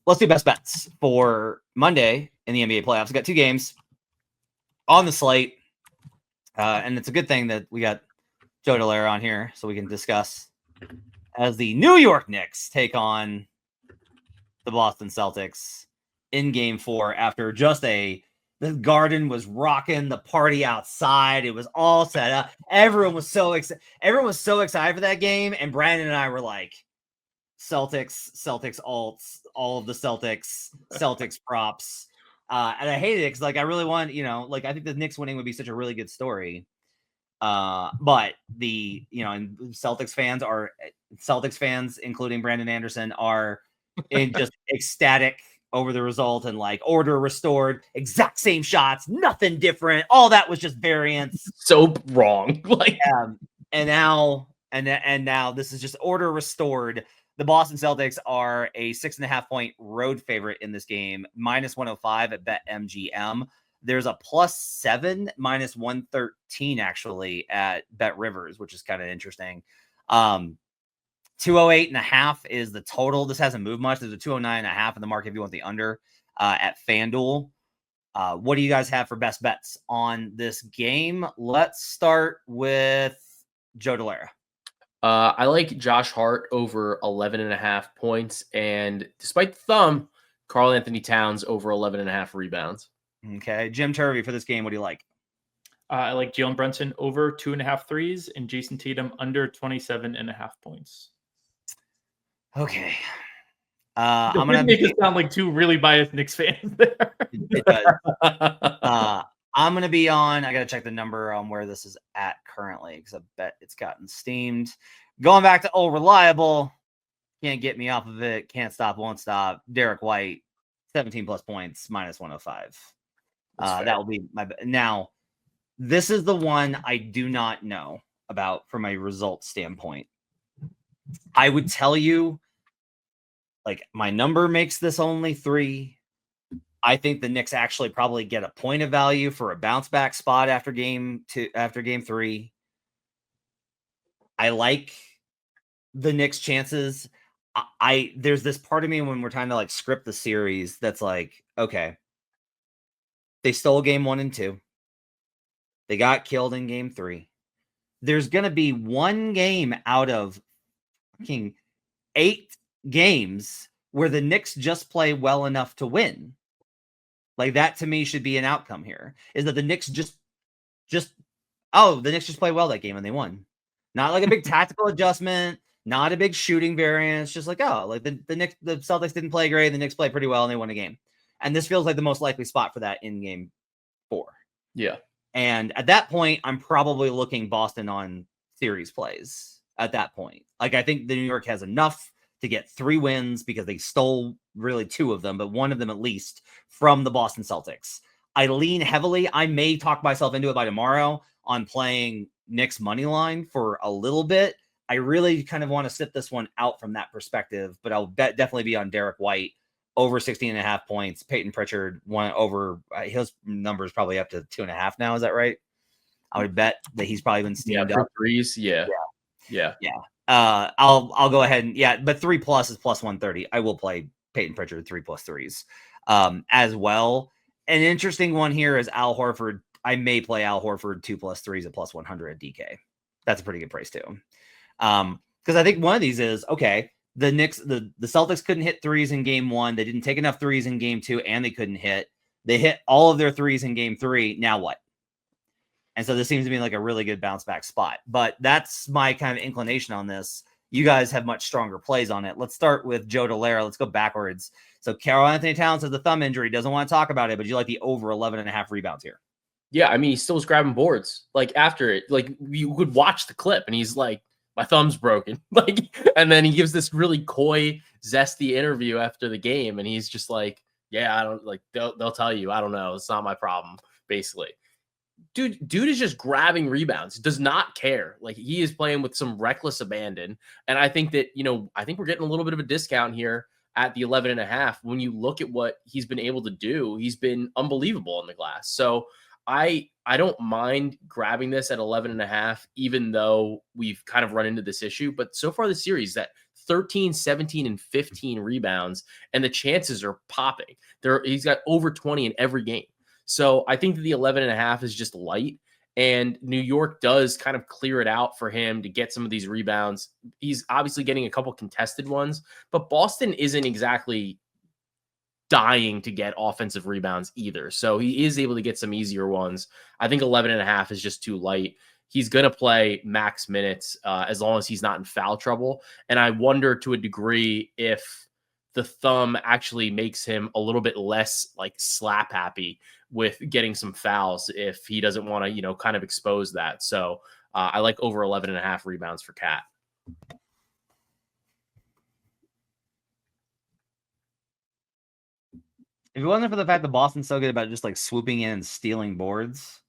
let's do best bets for Monday in the NBA playoffs. We got 2 games on the slate. And it's a good thing that we got Joe Dellera on here so we can discuss as the New York Knicks take on the Boston Celtics in game 4 after just the Garden was rocking, the party outside. It was all set up. Everyone was so excited. Everyone was so excited for that game. And Brandon and I were like, Celtics alts, all of the Celtics props. And I hated it because like I really want, I think the Knicks winning would be such a really good story. But and Celtics fans, including Brandon Anderson, are just ecstatic over the result and like order restored, exact same shots, nothing different. All that was just variance. So wrong. And now this is just order restored. The Boston Celtics are a 6.5-point road favorite in this game, -105 at BetMGM. There's a +7, -113 actually at Bet Rivers, which is kind of interesting. 208.5 is the total. This hasn't moved much. There's a 209.5 in the market if you want the under at FanDuel. What do you guys have for best bets on this game? Let's start with Joe Dellera. I like Josh Hart over 11.5 points. And despite the thumb, Karl Anthony Towns over 11.5 rebounds. Okay. Jim Turvey for this game. What do you like? I like Jalen Brunson over 2.5 threes and Jason Tatum under 27.5 points. Okay. I'm going to make it sound like 2 really biased Knicks fans there. It does. I'm going to be on. I got to check the number on where this is at currently because I bet it's gotten steamed. Going back to old reliable. Can't get me off of it. Can't stop, won't stop. Derek White, 17 plus points, -105. That will be my bet. Now, this is the one I do not know about from a result standpoint. I would tell you, like, my number makes this only 3. I think the Knicks actually probably get a point of value for a bounce back spot after game 3. I like the Knicks' chances. There's this part of me when we're trying to like script the series that's like, okay, they stole game 1 and 2. They got killed in game 3. There's going to be one game out of fucking 8 games where the Knicks just play well enough to win. Like that to me should be an outcome here is that the Knicks the Knicks just play well that game and they won. Not like a big tactical adjustment, not a big shooting variance, just like, the Celtics didn't play great, the Knicks played pretty well and they won a game. And this feels like the most likely spot for that in game 4. Yeah. And at that point, I'm probably looking Boston on series plays at that point. Like, I think the New York has enough to get 3 wins because they stole really 2 of them, but one of them at least from the Boston Celtics. I lean heavily. I may talk myself into it by tomorrow on playing Knicks money line for a little bit. I really kind of want to sit this one out from that perspective, but I'll definitely be on Derek White over 16.5 points. Peyton Pritchard won over his numbers probably up to 2.5 now. Is that right? I would bet that he's probably been steamed up. Threes. Yeah. I'll go ahead and but 3+ is +130. I will play Peyton Pritchard 3+ threes as well. An interesting one here is Al Horford. I may play Al Horford 2+ threes at +100 at DK. That's a pretty good price too. Because I think one of these is okay. The Knicks, the Celtics couldn't hit threes in game 1. They didn't take enough threes in game 2, and they couldn't hit. They hit all of their threes in game 3. Now what? And so this seems to be like a really good bounce back spot. But that's my kind of inclination on this. You guys have much stronger plays on it. Let's start with Joe Dellera. Let's go backwards. So Karl Anthony Towns has the thumb injury. Doesn't want to talk about it, but you like the over 11.5 rebounds here. Yeah, I mean, he still was grabbing boards. Like after it, like you could watch the clip and he's like, my thumb's broken. And then he gives this really coy, zesty interview after the game. And he's just like, yeah, I don't like, they'll tell you, I don't know. It's not my problem, basically. Dude is just grabbing rebounds. Does not care. Like he is playing with some reckless abandon. And I think that, I think we're getting a little bit of a discount here at the 11.5. When you look at what he's been able to do, he's been unbelievable on the glass. So I don't mind grabbing this at 11.5, even though we've kind of run into this issue. But so far the series, that 13, 17, and 15 rebounds, and the chances are popping. He's got over 20 in every game. So I think that the 11.5 is just light. And New York does kind of clear it out for him to get some of these rebounds. He's obviously getting a couple contested ones, but Boston isn't exactly dying to get offensive rebounds either. So he is able to get some easier ones. I think 11.5 is just too light. He's going to play max minutes as long as he's not in foul trouble. And I wonder to a degree if the thumb actually makes him a little bit less like slap happy with getting some fouls if he doesn't want to, kind of expose that. So I like over 11.5 rebounds for Cat. If it wasn't for the fact that Boston's so good about just like swooping in and stealing boards,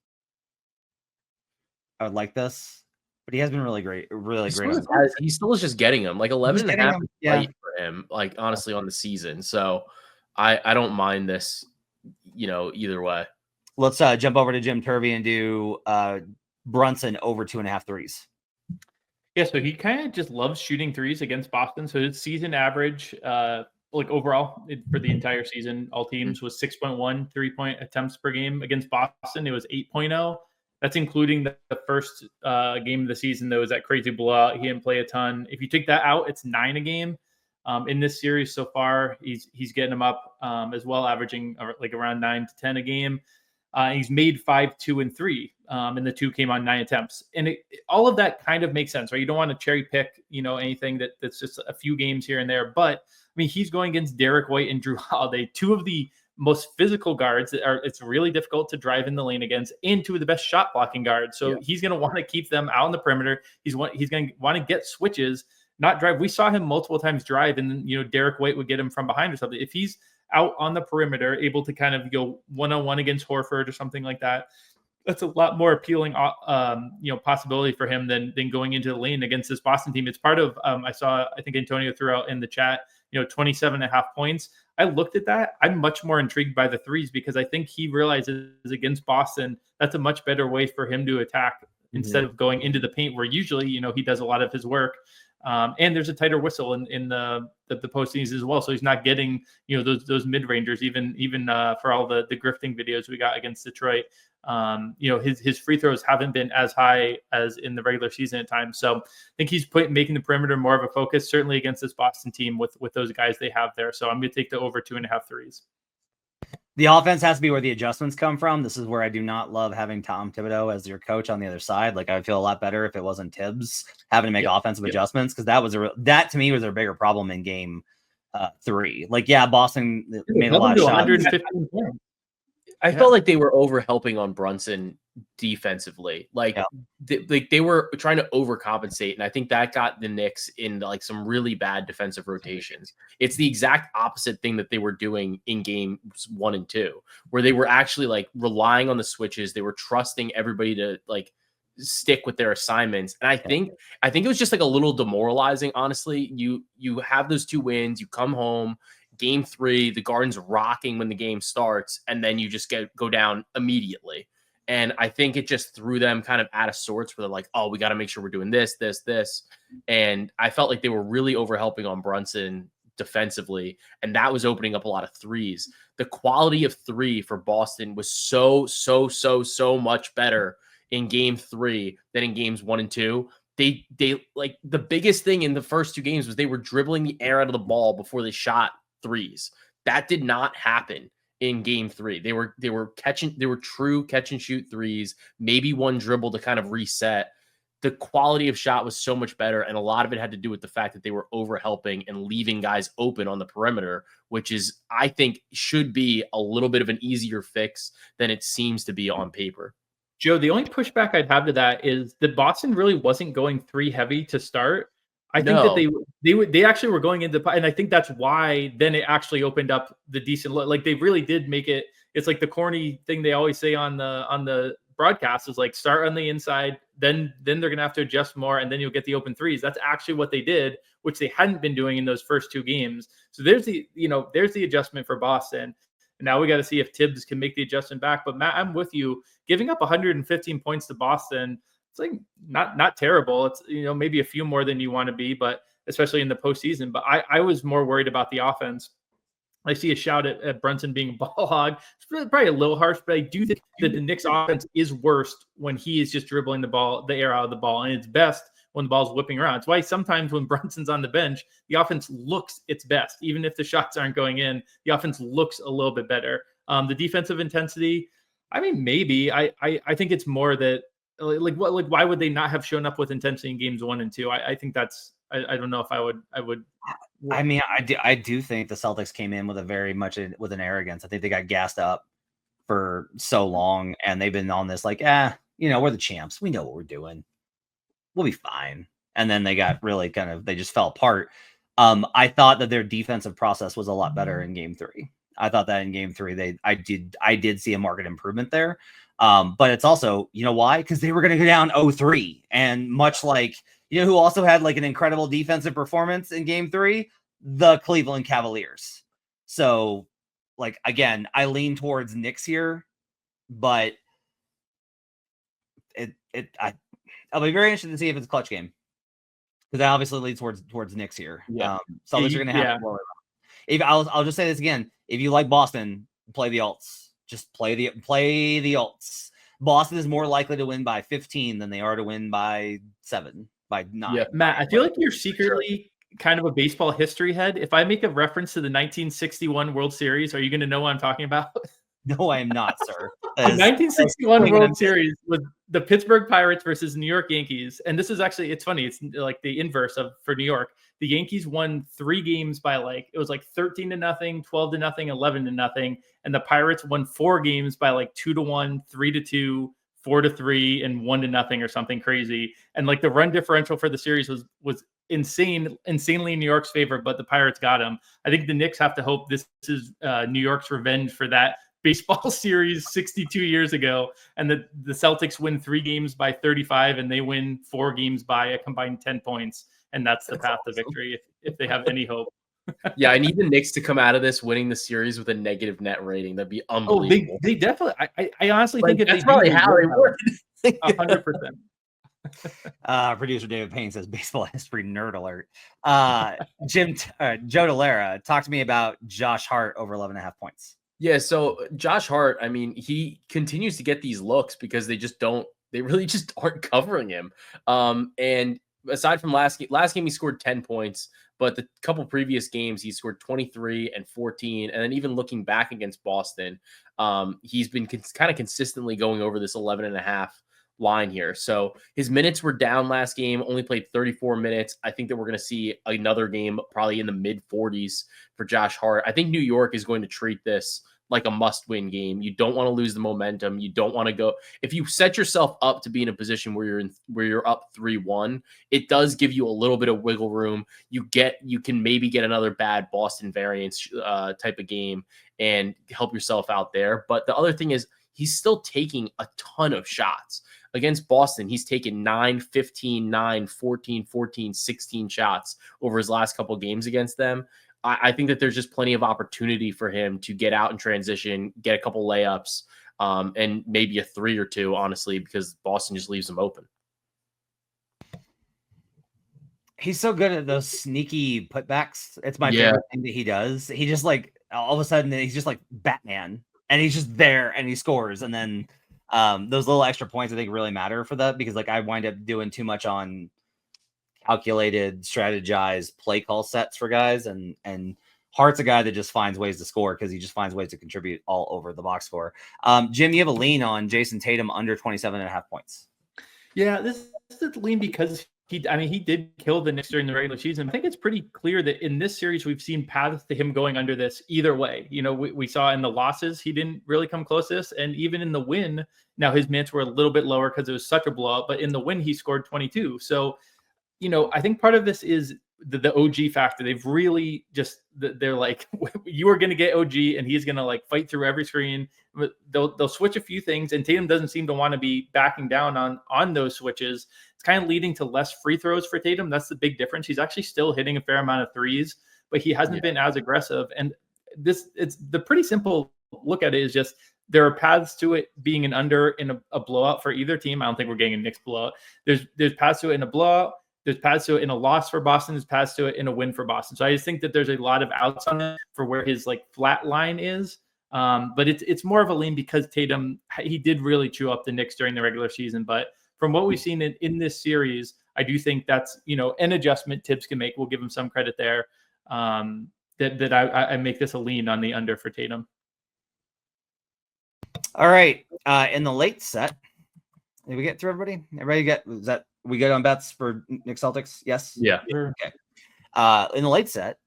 I would like this. But he has been really great. He still is just getting them. Like 11.5 is light for him, like honestly on the season. So I don't mind this, either way. Let's jump over to Jim Turvey and do Brunson over 2.5 threes. Yeah, so he kind of just loves shooting threes against Boston. So his season average, overall for the entire season, all teams was 6.1 3-point attempts per game. Against Boston, it was 8.0. That's including the first game of the season that was that crazy blowout. He didn't play a ton. If you take that out, it's 9 a game. In this series so far, he's getting them up as well, averaging like around 9 to 10 a game. He's made 5, 2, and 3, and the 2 came on 9 attempts. And all of that kind of makes sense, right? You don't want to cherry pick, anything that's just a few games here and there. But I mean, he's going against Derek White and Drew Holiday, two of the most physical guards it's really difficult to drive in the lane against, and two of the best shot blocking guards. So he's going to want to keep them out on the perimeter. He's going to want to get switches, not drive. We saw him multiple times drive, and then, Derek White would get him from behind or something. If he's out on the perimeter, able to kind of go one-on-one against Horford or something like that, that's a lot more appealing, possibility for him than going into the lane against this Boston team. It's part of, I think Antonio threw out in the chat, 27.5 points. I looked at that. I'm much more intrigued by the threes because I think he realizes against Boston, that's a much better way for him to attack instead of going into the paint where usually, he does a lot of his work. And there's a tighter whistle in the postseason as well. So he's not getting, those mid-rangers, even for all the grifting videos we got against Detroit. His free throws haven't been as high as in the regular season at times. So I think he's making the perimeter more of a focus, certainly against this Boston team with those guys they have there. So I'm going to take the over 2.5 threes. The offense has to be where the adjustments come from. This is where I do not love having Tom Thibodeau as your coach on the other side. Like, I would feel a lot better if it wasn't Tibbs having to make offensive adjustments, because that to me was a bigger problem in game 3. Like, Boston made a lot of shots. 115 points. I felt like they were over helping on Brunson defensively. Like they were trying to overcompensate. And I think that got the Knicks in like some really bad defensive rotations. It's the exact opposite thing that they were doing in games 1 and 2, where they were actually like relying on the switches. They were trusting everybody to like stick with their assignments. And I think it was just like a little demoralizing. Honestly, you have those 2 wins, you come home, game 3, the Garden's rocking when the game starts, and then you just go down immediately. And I think it just threw them kind of out of sorts, where they're like, oh, we got to make sure we're doing this. And I felt like they were really overhelping on Brunson defensively, and that was opening up a lot of threes. The quality of 3 for Boston was so much better in game 3 than in games 1 and 2. They like, the biggest thing in the first 2 games was they were dribbling the air out of the ball before they shot threes. That did not happen in game 3. They were true catch and shoot threes, maybe one dribble to kind of reset. The quality of shot was so much better, and a lot of it had to do with the fact that they were overhelping and leaving guys open on the perimeter, which is, I think, should be a little bit of an easier fix than it seems to be on paper. Joe, the only pushback I'd have to that is that Boston really wasn't going 3 heavy to start. I think that they actually were going into, and I think that's why then it actually opened up the decent look. Like, they really did make it. It's like the corny thing they always say on the broadcast is like, start on the inside, then they're gonna have to adjust more, and then you'll get the open threes. That's actually what they did, which they hadn't been doing in those first 2 games. So there's the adjustment for Boston. And now we got to see if Tibbs can make the adjustment back. But Matt, I'm with you. Giving up 115 points to Boston, it's like not terrible. It's maybe a few more than you want to be, but especially in the postseason. But I was more worried about the offense. I see a shout at Brunson being a ball hog. It's probably a little harsh, but I do think that the Knicks offense is worst when he is just dribbling the air out of the ball, and it's best when the ball's whipping around. It's why sometimes when Brunson's on the bench, the offense looks its best. Even if the shots aren't going in, the offense looks a little bit better. The defensive intensity, I mean, maybe. I think it's more that why would they not have shown up with intensity in games 1 and 2? I think that's I don't know if I would. I mean, I do think the Celtics came in with with an arrogance. I think they got gassed up for so long, and they've been on this we're the champs. We know what we're doing. We'll be fine. And then they got really they just fell apart. I thought that their defensive process was a lot better in game 3. I thought that in game 3, I did see a market improvement there. But it's also, why? Because they were going to go down 0-3. And much like, who also had an incredible defensive performance in game 3? The Cleveland Cavaliers. So, again, I lean towards Knicks here, but I'll be very interested to see if it's a clutch game, because that obviously leads towards Knicks here. Yeah. Celtics are going to have to roll around. I'll just say this again: if you like Boston, play the alts. Just play the alts. Boston is more likely to win by 15 than they are to win by 7, by 9. Yeah, Matt, I feel like you're secretly kind of a baseball history head. If I make a reference to the 1961 World Series, are you going to know what I'm talking about? No, I am not, sir. The 1961 World Series was the Pittsburgh Pirates versus New York Yankees. And this is actually, it's funny. It's like the inverse for New York. The Yankees won 3 games by it was 13-0, 12-0, 11-0. And the Pirates won 4 games by 2-1, 3-2, 4-3, and 1-0 or something crazy. And the run differential for the series was insanely in New York's favor, but the Pirates got him. I think the Knicks have to hope this is New York's revenge for that baseball series 62 years ago, and the Celtics win 3 games by 35, and they win 4 games by a combined 10 points, and that's the path to victory if they have any hope. Yeah, I need the Knicks to come out of this winning the series with a negative net rating. That'd be unbelievable. Oh, they definitely. I honestly think if that's they probably how they would. 100%. Producer David Payne says baseball history nerd alert. Joe Dellera, talk to me about Josh Hart over 11.5 points. Yeah, so Josh Hart, I mean, he continues to get these looks because they really just aren't covering him. And aside from last game, he scored 10 points, but the couple previous games, he scored 23 and 14. And then even looking back against Boston, he's been kind of consistently going over this 11.5 line here. So his minutes were down last game, only played 34 minutes. I think that we're going to see another game probably in the mid 40s for Josh Hart. I think New York is going to treat this like a must-win game. You don't want to lose the momentum. You don't want to go. If you set yourself up to be in a position where you're up 3-1, it does give you a little bit of wiggle room. You can maybe get another bad Boston variance type of game and help yourself out there. But the other thing is he's still taking a ton of shots. Against Boston, he's taken 9, 15, 9, 14, 14, 16 shots over his last couple games against them. I think that there's just plenty of opportunity for him to get out in transition, get a couple layups, and maybe a 3 or 2, honestly, because Boston just leaves him open. He's so good at those sneaky putbacks. It's my favorite thing that he does. He just all of a sudden he's just like Batman, and he's just there and he scores. And then those little extra points I think really matter for that, because I wind up doing too much on calculated, strategized play call sets for guys, and Hart's a guy that just finds ways to score because he just finds ways to contribute all over the box score. Jim, you have a lean on Jason Tatum under 27.5 points. Yeah, this is a lean because he did kill the Knicks during the regular season. I think it's pretty clear that in this series we've seen paths to him going under this either way. We saw in the losses he didn't really come close to this, and even in the win, now his minutes were a little bit lower because it was such a blowout, but in the win he scored 22. So I think part of this is the OG factor. They've really they're like, you are going to get OG and he's going to fight through every screen. They'll switch a few things, and Tatum doesn't seem to want to be backing down on those switches. It's kind of leading to less free throws for Tatum. That's the big difference. He's actually still hitting a fair amount of threes, but he hasn't been as aggressive. And it's the pretty simple look at it is just there are paths to it being an under in a blowout for either team. I don't think we're getting a Knicks blowout. There's paths to it in a blowout. There's paths to it in a loss for Boston. There's paths to it in a win for Boston. So I just think that there's a lot of outs on it for where his like flat line is. But it's more of a lean because Tatum, he did really chew up the Knicks during the regular season. But from what we've seen in this series, I do think that's, an adjustment Tibbs can make. We'll give him some credit there. That I make this a lean on the under for Tatum. All right. In the late set, did we get through everybody? We good on bets for Knicks Celtics? Yes. Yeah. Okay. In the late set,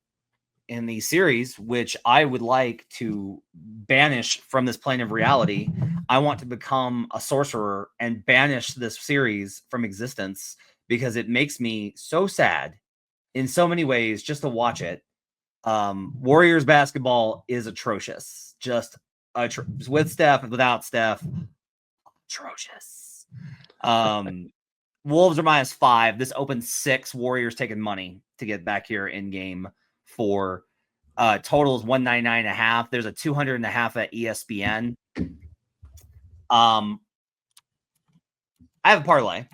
in the series, which I would like to banish from this plane of reality, I want to become a sorcerer and banish this series from existence because it makes me so sad in so many ways just to watch it. Warriors basketball is atrocious. Just with Steph and without Steph, atrocious. Wolves are -5. This opens 6. Warriors taking money to get back here in game 4. Totals 199.5. There's a 200.5 at ESPN. I have a parlay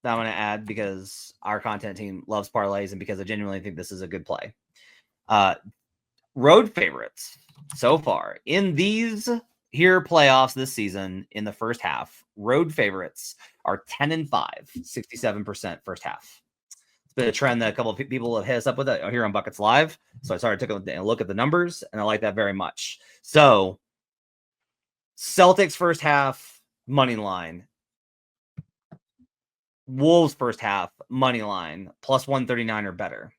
that I'm going to add because our content team loves parlays and because I genuinely think this is a good play. Road favorites so far in these here playoffs this season in the first half. Road favorites are 10-5, 67% first half. It's been a trend that a couple of people have hit us up with it here on Buckets Live. So I started taking a look at the numbers, and I like that very much. So Celtics first half, money line. Wolves first half, money line, plus 139 or better.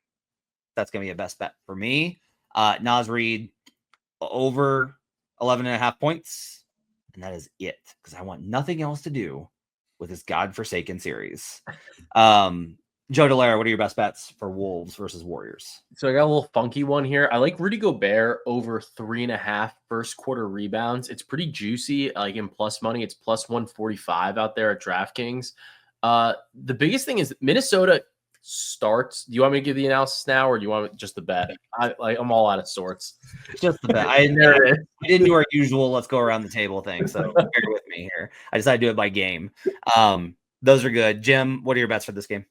That's going to be a best bet for me. Naz Reid, over 11.5 points. And that is it, because I want nothing else to do with this godforsaken series. Joe Dellera, what are your best bets for Wolves versus Warriors? So I got a little funky one here. I like Rudy Gobert over 3.5 first quarter rebounds. It's pretty juicy. Like in plus money, it's plus 145 out there at DraftKings. The biggest thing is Minnesota starts. Do you want me to give the analysis now, or do you want just the bet? I'm all out of sorts. Just the bet. I didn't do our usual let's go around the table thing, so bear with me here. I decided to do it by game. Those are good. Jim, what are your bets for this game?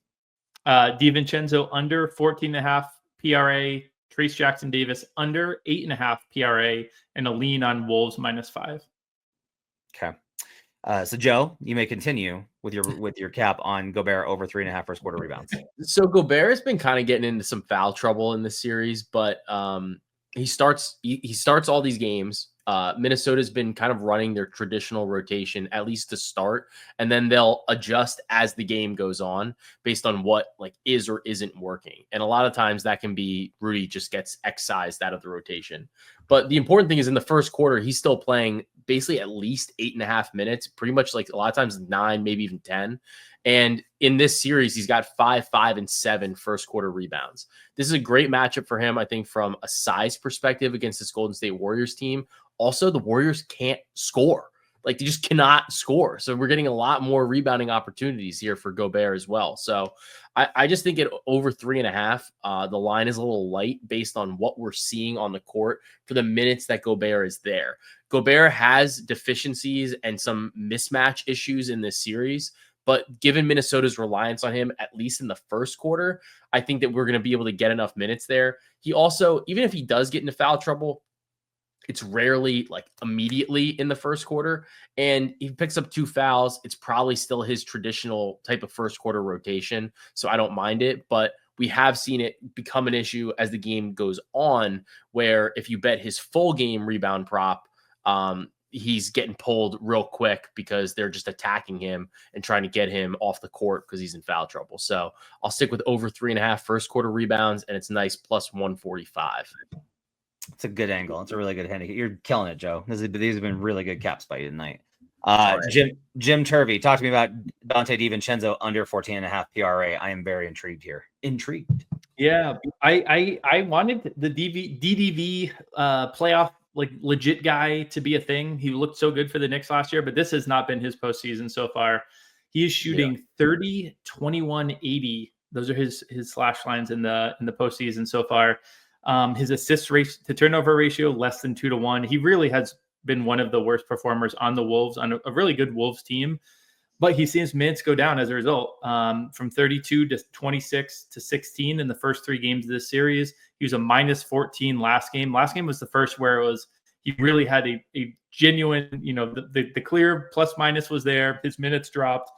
DiVincenzo under 14.5 PRA, Trace Jackson Davis under 8.5 PRA, and a lean on Wolves -5. Okay. So Joe, you may continue with your cap on Gobert over 3.5 first quarter rebounds. So Gobert has been kind of getting into some foul trouble in this series, but he starts all these games. Minnesota's been kind of running their traditional rotation, at least to start, and then they'll adjust as the game goes on based on what like is or isn't working. And a lot of times that can be Rudy just gets excised out of the rotation. But the important thing is in the first quarter, he's still playing basically at least 8.5 minutes, pretty much like a lot of times 9, maybe even 10. And in this series, he's got 5, 5, and 7 first quarter rebounds. This is a great matchup for him, I think, from a size perspective against this Golden State Warriors team. Also, the Warriors can't score. Like, they just cannot score. So we're getting a lot more rebounding opportunities here for Gobert as well. So I just think at over 3.5, the line is a little light based on what we're seeing on the court for the minutes that Gobert is there. Gobert has deficiencies and some mismatch issues in this series. But given Minnesota's reliance on him, at least in the first quarter, I think that we're going to be able to get enough minutes there. He also, even if he does get into foul trouble, it's rarely like immediately in the first quarter. And he picks up 2 fouls. It's probably still his traditional type of first quarter rotation. So I don't mind it. But we have seen it become an issue as the game goes on, where if you bet his full game rebound prop, he's getting pulled real quick because they're just attacking him and trying to get him off the court because he's in foul trouble. So I'll stick with over 3.5 first quarter rebounds, and it's nice plus 145. It's a good angle. It's a really good handicap. You're killing it, Joe. These have been really good caps by you tonight. Jim Turvey, talk to me about Dante DiVincenzo under 14.5 PRA. I am very intrigued here. Intrigued. Yeah, I wanted the DDV playoff like legit guy to be a thing. He looked so good for the Knicks last year, but this has not been his postseason so far. He is shooting 30, 21, 80. Those are his slash lines in the postseason so far. His assist rate to turnover ratio less than 2-1. He really has been one of the worst performers on the Wolves, on a really good Wolves team. but he sees minutes go down as a result, from 32 to 26 to 16 in the first 3 games of this series. He was a minus 14 last game. Last game was the first where it was he really had a genuine, the clear plus minus was there. His minutes dropped.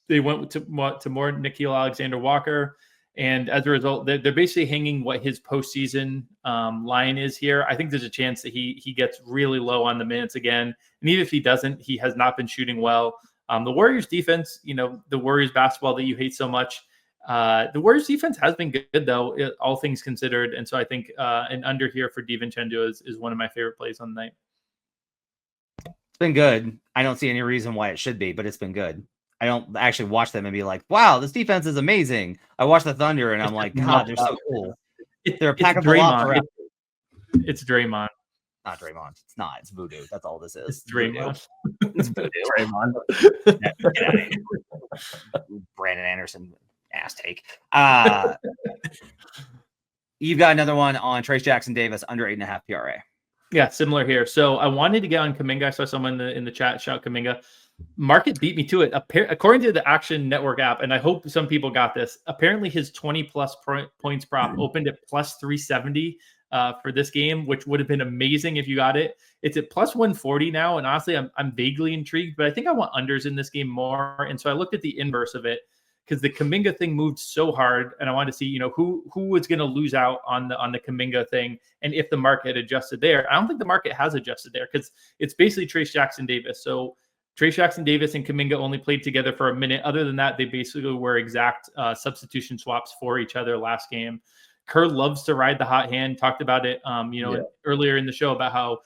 They went to more Nickeil Alexander-Walker. And as a result, they're basically hanging what his postseason line is here. I think there's a chance that he gets really low on the minutes again. And even if he doesn't, he has not been shooting well. The Warriors defense, the Warriors basketball that you hate so much, the Warriors defense has been good, though, all things considered. And so I think an under here for DiVincenzo is one of my favorite plays on the night. It's been good. I don't see any reason why it should be, but it's been good. I don't actually watch them and be like, wow, this defense is amazing. I watch the Thunder and I'm like, God, they're so cool. They're a pack of Draymond. It's Draymond. Not Draymond. It's not. It's voodoo. That's all this is. It's Draymond. It's voodoo. Draymond. Get out of here. Brandon Anderson ass take. You've got another one on Trace Jackson Davis under 8.5 PRA. Yeah, similar here. So I wanted to get on Kuminga. I saw someone in the chat shout Kuminga. Market beat me to it. According to the Action Network app, and I hope some people got this, apparently his 20-plus points prop opened at plus 370 for this game, which would have been amazing if you got it. It's at plus 140 now, and honestly, I'm vaguely intrigued, but I think I want unders in this game more. And so I looked at the inverse of it because the Kuminga thing moved so hard, and I wanted to see, who was going to lose out on the Kuminga thing, and if the market adjusted there. I don't think the market has adjusted there because it's basically Trace Jackson Davis. So Trace Jackson Davis and Kuminga only played together for a minute. Other than that, they basically were exact substitution swaps for each other last game. Kerr loves to ride the hot hand. Talked about it, earlier in the show about how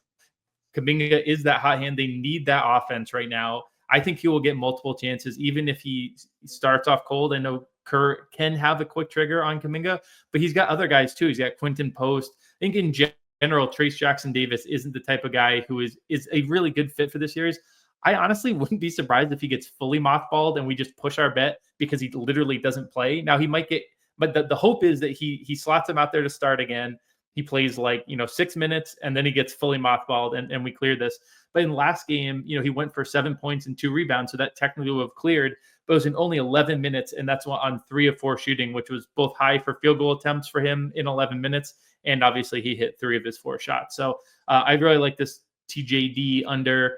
Kuminga is that hot hand. They need that offense right now. I think he will get multiple chances, even if he starts off cold. I know Kerr can have a quick trigger on Kuminga, but he's got other guys too. He's got Quentin Post. I think in general, Trace Jackson Davis isn't the type of guy who is a really good fit for this series. I honestly wouldn't be surprised if he gets fully mothballed and we just push our bet because he literally doesn't play. Now he might get, but the hope is that he slots him out there to start again. He plays 6 minutes and then he gets fully mothballed and we clear this. But in last game, he went for 7 points and 2 rebounds. So that technically would have cleared, but it was in only 11 minutes. And that's on 3 of 4 shooting, which was both high for field goal attempts for him in 11 minutes. And obviously he hit 3 of his 4 shots. So I really like this TJD under,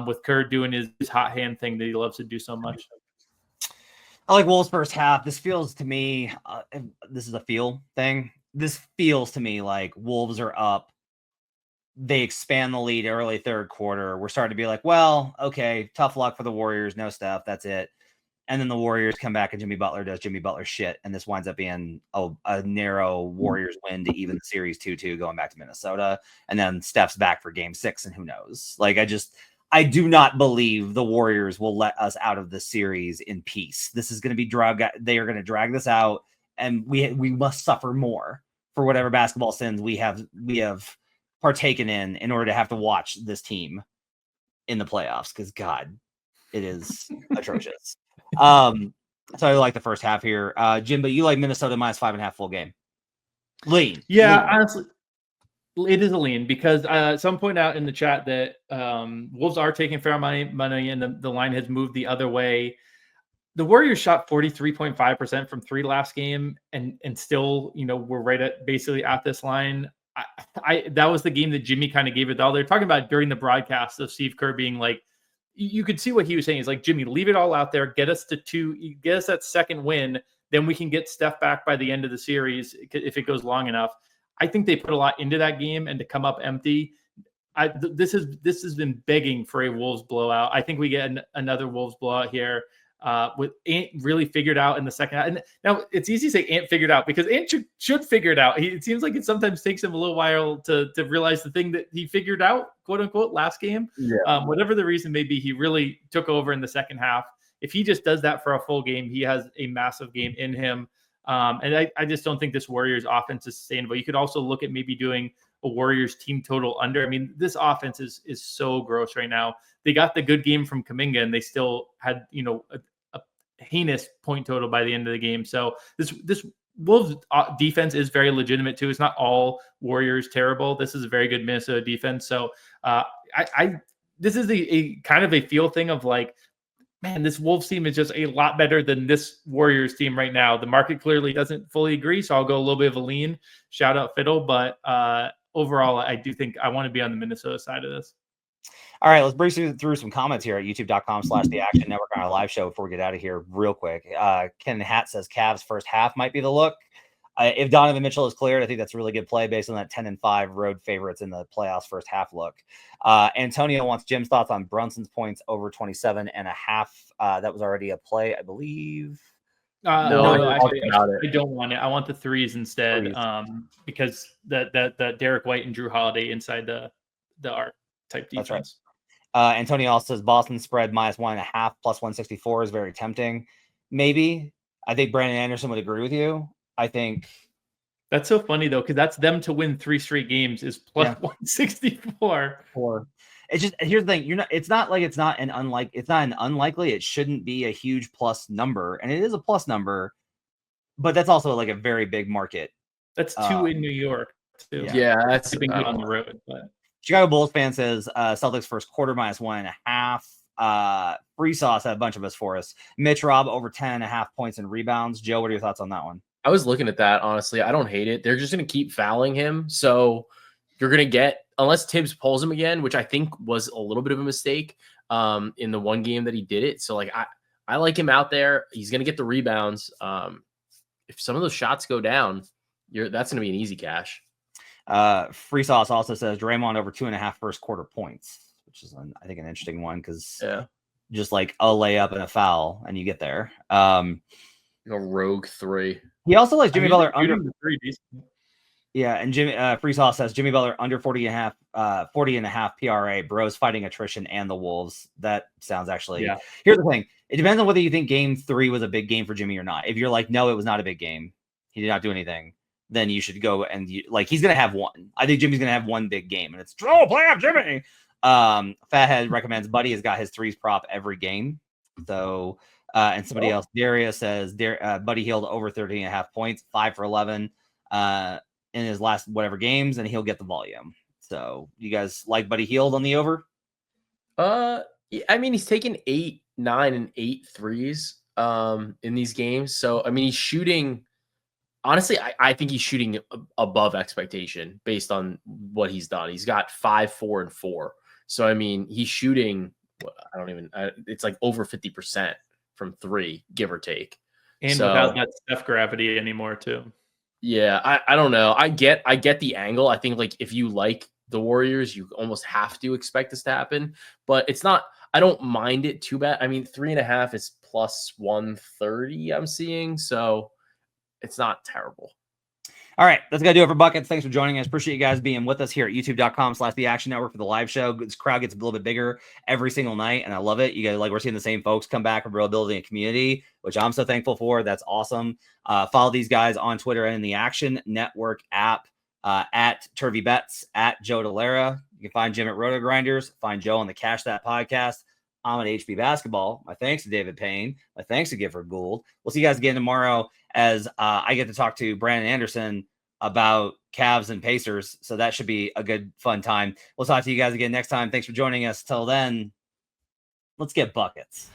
with Kerr doing his hot hand thing that he loves to do so much. I like Wolves first half. This feels to me, this is a feel thing. This feels to me like Wolves are up. They expand the lead early third quarter. We're starting to be like, well, okay, tough luck for the Warriors. No stuff. That's it. And then the Warriors come back and Jimmy Butler does Jimmy Butler shit. And this winds up being a narrow Warriors win to even the series 2-2 going back to Minnesota. And then Steph's back for game 6 and who knows? I do not believe the Warriors will let us out of the series in peace. This is going to be they are going to drag this out, and we must suffer more for whatever basketball sins we have partaken in order to have to watch this team in the playoffs. Because God, it is atrocious. So I like the first half here. Jim, but you like Minnesota minus 5.5 full game. Lean. Yeah, honestly. It is a lean because some point out in the chat that Wolves are taking fair money and the line has moved the other way. The Warriors shot 43.5% from 3 last game and still, we're right at basically at this line. That was the game that Jimmy kind of gave it all. They're talking about during the broadcast of Steve Kerr being like, you could see what he was saying. He's like, Jimmy, leave it all out there. Get us to 2, get us that second win. Then we can get Steph back by the end of the series if it goes long enough. I think they put a lot into that game, and to come up empty, this has been begging for a Wolves blowout. I think we get another Wolves blowout here with Ant really figured out in the second half. And now it's easy to say Ant figured out because Ant should figure it out. It seems like it sometimes takes him a little while to realize the thing that he figured out, quote unquote, last game. Yeah. Whatever the reason may be, he really took over in the second half. If he just does that for a full game, he has a massive game in him. And I just don't think this Warriors offense is sustainable. You could also look at maybe doing a Warriors team total under. I mean, this offense is so gross right now. They got the good game from Kuminga and they still had, a heinous point total by the end of the game. So this Wolves defense is very legitimate too. It's not all Warriors terrible. This is a very good Minnesota defense. So this is a kind of a feel thing of like, man, this Wolves team is just a lot better than this Warriors team right now. The market clearly doesn't fully agree, so I'll go a little bit of a lean. Shout out Fiddle, but overall, I do think I want to be on the Minnesota side of this. All right, let's breeze through some comments here at youtube.com/the Action Network on our live show before we get out of here real quick. Ken Hatt says Cavs first half might be the look. If Donovan Mitchell is cleared, I think that's a really good play based on that 10-5 road favorites in the playoffs first half look. Antonio wants Jim's thoughts on Brunson's points over 27.5. That was already a play, I believe. No, actually, I don't want it. I want the threes instead, because the Derek White and Drew Holiday inside the arc type defense. That's right. Antonio also says Boston spread -1.5 plus 164 is very tempting. Maybe. I think Brandon Anderson would agree with you. I think that's so funny though, because that's them to win 3 straight games is plus 164. It's just, here's the thing, it's not an unlikely, it shouldn't be a huge plus number, and it is a plus number, but that's also like a very big market. That's 2 in New York too. Yeah, that's been good on the road. But Chicago Bulls fan says Celtics first quarter -1.5. Free Sauce had a bunch of us for us. Mitch Robb over 10.5 points and rebounds. Joe, what are your thoughts on that one? I was looking at that, honestly. I don't hate it. They're just going to keep fouling him. So you're going to get, unless Tibbs pulls him again, which I think was a little bit of a mistake in the one game that he did it. So, like, I like him out there. He's going to get the rebounds. If some of those shots go down, that's going to be an easy cash. Free Sauce also says Draymond over 2.5 first quarter points, which is, I think, an interesting one because just like a layup and a foul, and you get there. A rogue 3. He also likes Jimmy Butler under the 3. Yeah, and Jimmy Free Sauce says Jimmy Butler under 40.5 PRA. Bros fighting attrition and the Wolves. That sounds actually. Yeah. Here's the thing: it depends on whether you think Game 3 was a big game for Jimmy or not. If you're like, no, it was not a big game, he did not do anything, then you should go and he's gonna have one. I think Jimmy's gonna have one big game, and it's playoff Jimmy. Fathead recommends Buddy has got his threes prop every game. So. And somebody else, Darius says, Buddy Hield over 13.5 points, 5 for 11 in his last whatever games, and he'll get the volume. So, you guys like Buddy Hield on the over? I mean, he's taken 8, 9, and 8 threes in these games. So, I mean, he's shooting. Honestly, I think he's shooting above expectation based on what he's done. He's got 5, 4, and 4. So, I mean, he's shooting. It's like over 50%. From 3, give or take, and without that Steph gravity anymore too. Yeah, I don't know. I get the angle. I think like if you like the Warriors, you almost have to expect this to happen. But it's not. I don't mind it too bad. I mean, 3.5 is plus 130. I'm seeing, so it's not terrible. All right, that's going to do it for Buckets. Thanks for joining us. Appreciate you guys being with us here at youtube.com/the Action Network for the live show. This crowd gets a little bit bigger every single night, and I love it. You guys, like, we're seeing the same folks come back and we're building a community, which I'm so thankful for. That's awesome. Follow these guys on Twitter and in the Action Network app at Turvey Bets, at Joe Dellera. You can find Jim at Roto Grinders. Find Joe on the Cash That podcast. I'm at HB Basketball. My thanks to David Payne. My thanks to Gifford Gould. We'll see you guys again tomorrow as I get to talk to Brandon Anderson about Cavs and Pacers. So that should be a good, fun time. We'll talk to you guys again next time. Thanks for joining us. Till then, let's get buckets.